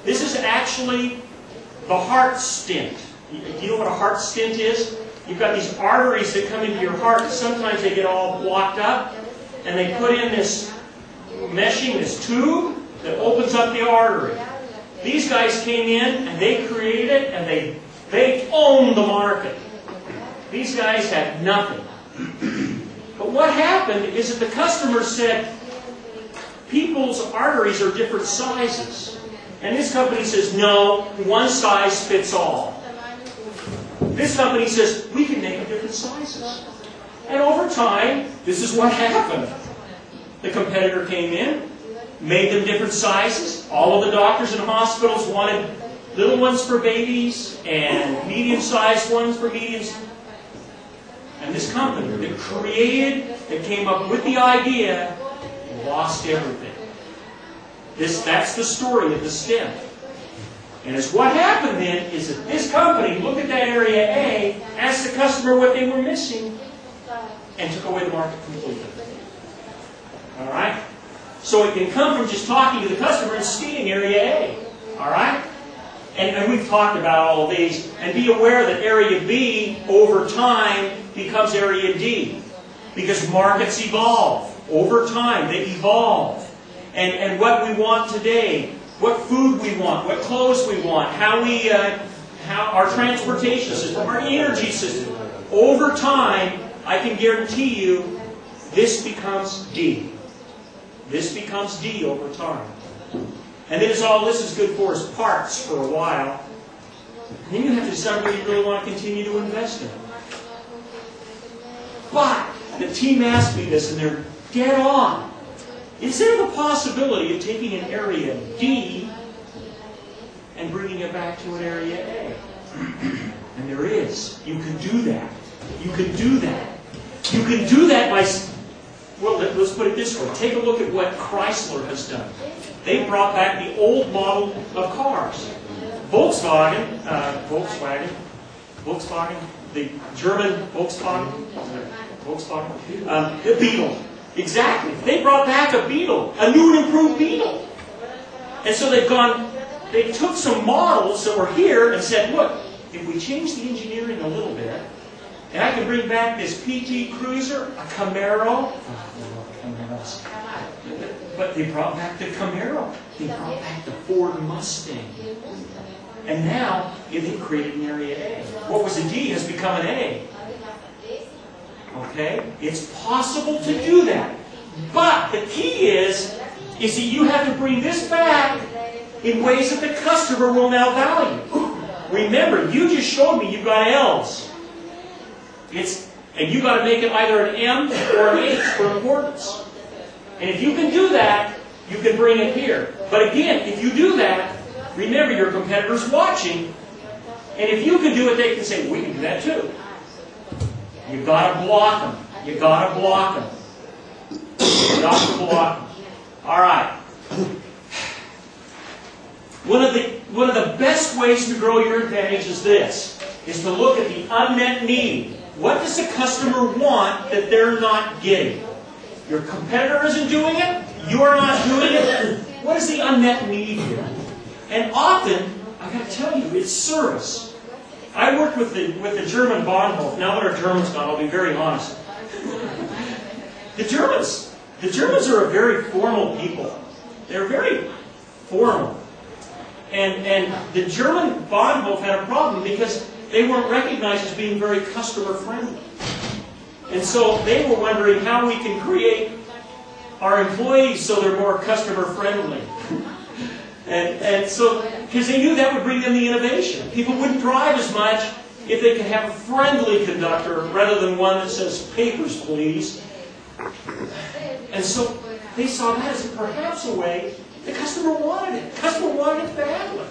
This is actually the heart stent. You know what a heart stent is? You've got these arteries that come into your heart. Sometimes they get all blocked up, and they put in this meshing, this tube that opens up the artery. These guys came in and they created it, and they owned the market. These guys had nothing. But what happened is that the customer said, people's arteries are different sizes. And this company says, no, one size fits all. This company says, we can make them different sizes. And over time, this is what happened. The competitor came in, made them different sizes. All of the doctors and hospitals wanted little ones for babies and medium-sized ones for mediums. And this company that created, that came up with the idea, lost everything. That's the story of the stent. And it's what happened then is that this company looked at that area A, asked the customer what they were missing, and took away the market completely. Alright? So it can come from just talking to the customer and seeing area A. Alright? And we've talked about all of these. And be aware that area B, over time, becomes area D. Because markets evolve. Over time, they evolve. And what we want today, what food we want, what clothes we want, how our transportation system, our energy system. Over time, I can guarantee you, this becomes D. This becomes D over time. And then all this is good for is parts for a while. And then you have to decide whether you really want to continue to invest in it. But the team asked me this, and they're dead on. Is there the possibility of taking an area D and bringing it back to an area A? And there is. You can do that. You can do that. You can do that by... Well, let's put it this way. Take a look at what Chrysler has done. They brought back the old model of cars. Volkswagen, the German Volkswagen, the Beetle. Exactly. They brought back a Beetle, a new and improved Beetle. And so they took some models that were here and said, look, if we change the engineering a little bit, and I can bring back this PT Cruiser, a Camaro. But they brought back the Camaro. They brought back the Ford Mustang. And now, they created an area A. What was a D has become an A. Okay? It's possible to do that. But the key is that you have to bring this back in ways that the customer will now value. Remember, you just showed me you've got L's. And you've got to make it either an M or an H for importance. And if you can do that, you can bring it here. But again, if you do that, remember your competitor's watching. And if you can do it, they can say, we can do that too. You've got to block them. You've got to block them. You've got to block them. All right. One of the best ways to grow your advantage is this, is to look at the unmet need. What does the customer want that they're not getting? Your competitor isn't doing it. You're not doing it. What is the unmet need here? And often, I've got to tell you, it's service. I worked with the German Bahnhof. Now that our German's gone, I'll be very honest. The Germans are a very formal people. They're very formal. And the German Bahnhof had a problem because they weren't recognized as being very customer-friendly. And so they were wondering how we can create our employees so they're more customer-friendly. And so, because they knew that would bring them the innovation. People wouldn't drive as much if they could have a friendly conductor rather than one that says, papers, please. And so they saw that as perhaps a way the customer wanted it. The customer wanted it badly.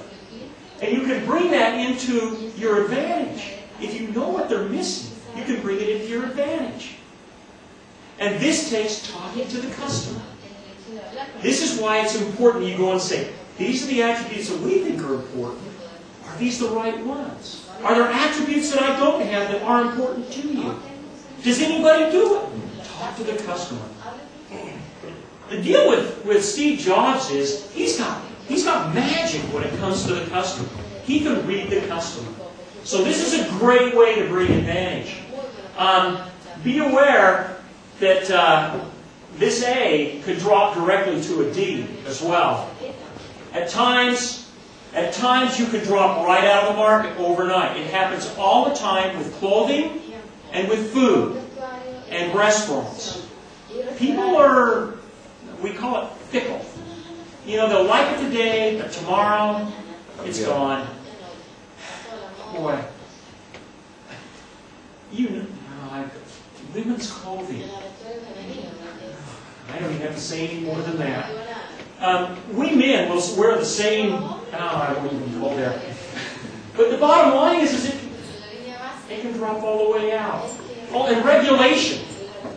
And you can bring that into your advantage. If you know what they're missing, you can bring it into your advantage. And this takes talking to the customer. This is why it's important you go and say, these are the attributes that we think are important. Are these the right ones? Are there attributes that I don't have that are important to you? Does anybody do it? Talk to the customer. The deal with Steve Jobs is he's got magic when it comes to the customer. He can read the customer. So this is a great way to bring advantage. Be aware that this A could drop directly to a D as well. At times you could drop right out of the market overnight. It happens all the time with clothing and with food and restaurants. People are, we call it fickle. You know, they'll like it today, but tomorrow it's gone. Boy, you know, women's clothing. I don't even have to say any more than that. We men will wear the same. I won't even go there. But the bottom line is it can drop all the way out. Oh, and regulation,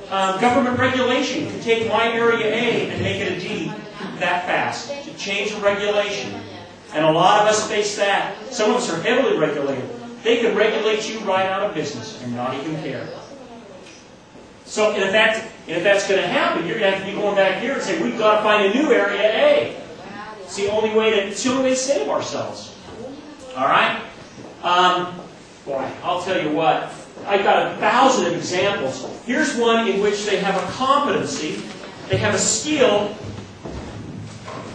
government regulation can take my area A and make it a D that fast. To change the regulation, and a lot of us face that. Some of us are heavily regulated. They can regulate you right out of business and not even care. So, in fact, if that's going to happen, you're going to have to be going back here and say, we've got to find a new area A. It's the only way to save ourselves. All right? Boy, I'll tell you what. I've got 1,000 examples. Here's one in which they have a competency, they have a skill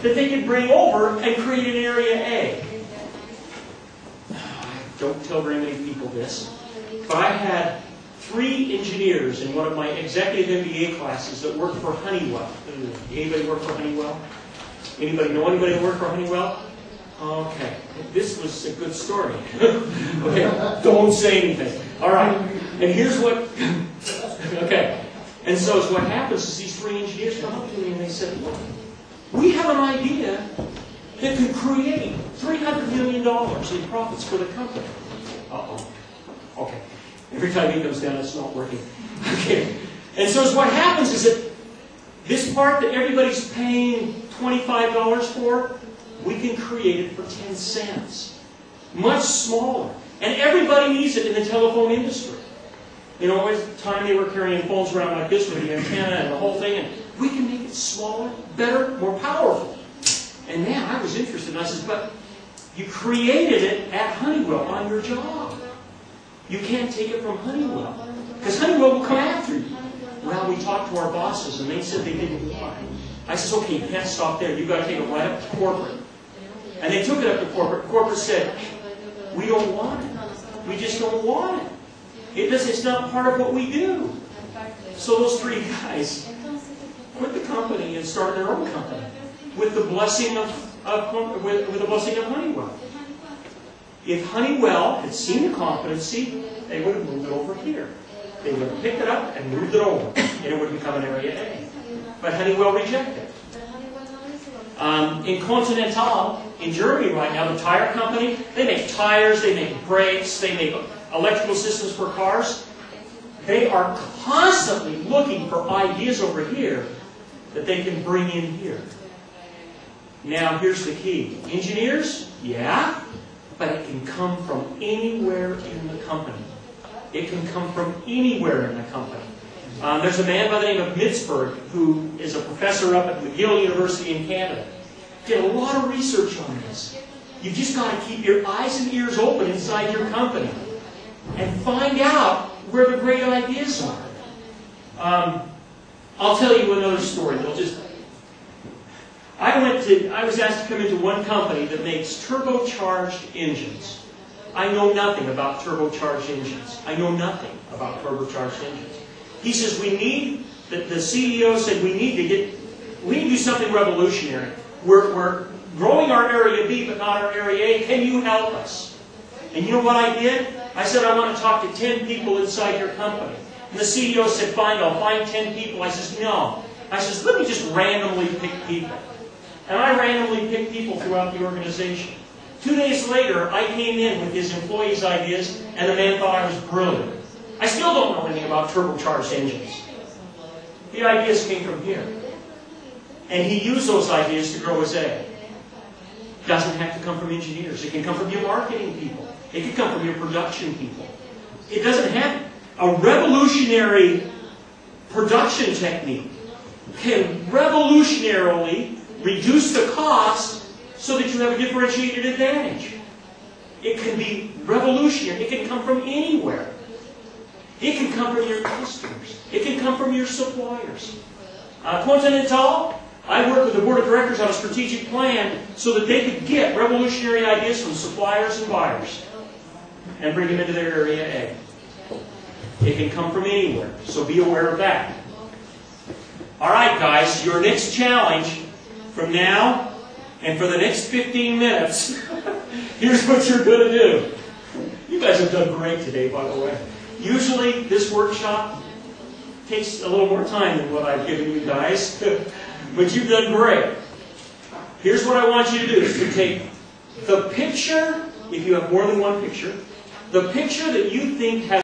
that they can bring over and create an area A. Don't tell very many people this, but I had 3 engineers in one of my executive MBA classes that worked for Honeywell. Anybody work for Honeywell? Anybody know anybody who worked for Honeywell? Okay, this was a good story. Okay, don't say anything. All right, and here's what. Okay, and so what happens is these 3 engineers come up to me and they said, "Look, we have an idea that could create $300 million in profits for the company." Uh-oh. Okay. Every time he comes down, it's not working. Okay. And so what happens is that this part that everybody's paying $25 for, we can create it for 10 cents. Much smaller. And everybody needs it in the telephone industry. You know, at the time they were carrying phones around like this with the antenna and the whole thing, and we can make it smaller, better, more powerful. And man, I was interested. And I said, but you created it at Honeywell on your job. You can't take it from Honeywell, because Honeywell will come after you. Well, we talked to our bosses, and they said they didn't want it. I said, okay, you can't stop there. You've got to take it right up to corporate. And they took it up to corporate. Corporate said, we don't want it. We just don't want it. It's not part of what we do. So those 3 guys quit the company and started their own company with the blessing of Honeywell. If Honeywell had seen the competency, they would have moved it over here. They would have picked it up and moved it over, and it would have become an area A. But Honeywell rejected it. In Continental, in Germany right now, the tire company, they make tires, they make brakes, they make electrical systems for cars. They are constantly looking for ideas over here that they can bring in here. Now, here's the key. Engineers? Yeah. But it can come from anywhere in the company. It can come from anywhere in the company. There's a man by the name of Mitzberg who is a professor up at McGill University in Canada. Did a lot of research on this. You've just got to keep your eyes and ears open inside your company and find out where the great ideas are. I'll tell you another story. I was asked to come into one company that makes turbocharged engines. I know nothing about turbocharged engines. I know nothing about turbocharged engines. He says, the CEO said, we need to do something revolutionary. We're growing our area B, but not our area A. Can you help us? And you know what I did? I said, I want to talk to 10 people inside your company. And the CEO said, fine, I'll find 10 people. I says, no. I says, let me just randomly pick people. And I randomly picked people throughout the organization. 2 days later, I came in with his employees' ideas, and the man thought I was brilliant. I still don't know anything about turbocharged engines. The ideas came from here. And he used those ideas to grow his A. It doesn't have to come from engineers. It can come from your marketing people. It can come from your production people. It doesn't have a revolutionary production technique can revolutionarily reduce the cost so that you have a differentiated advantage. It can be revolutionary. It can come from anywhere. It can come from your customers. It can come from your suppliers. Continental, I worked with the board of directors on a strategic plan so that they could get revolutionary ideas from suppliers and buyers and bring them into their area A. It can come from anywhere, so be aware of that. All right, guys, your next challenge from now and for the next 15 minutes, here's what you're going to do. You guys have done great today, by the way. Usually, this workshop takes a little more time than what I've given you guys, but you've done great. Here's what I want you to do, is to take the picture, if you have more than one picture, the picture that you think has